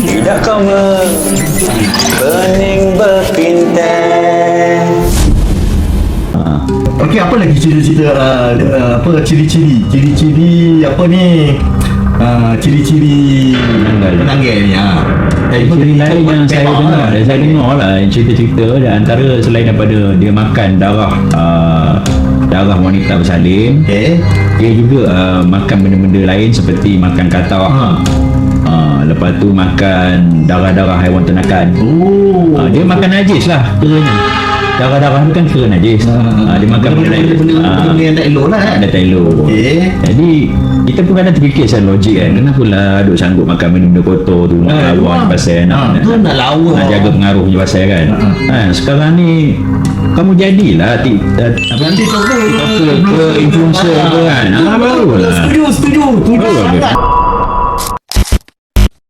Tidak kau pening berpintar. Okey, apa lagi cerita-cerita apa ciri-ciri apa ni? Ciri-ciri penanggal ni Ciri lain yang saya dengar lah cerita-cerita dia, antara selain daripada dia makan darah wanita bersalin, dia juga makan benda-benda lain seperti makan katak, lepas tu makan darah-darah haiwan ternakan. Dia makan najis lah kiranya. Darah-darah tu kan kira najis. Dia makan benda lain, benda yang tak elok lah ada tak elok. Jadi kita pun kadang terfikir secara logik kan, kenapa lah duk sanggup makan benda-benda kotor tu, nak lawan pasal nak jaga pengaruhnya pasal kan. Sekarang ni kamu jadilah nanti TikToker ke influencer ke kan, baru lah. Setuju sangat.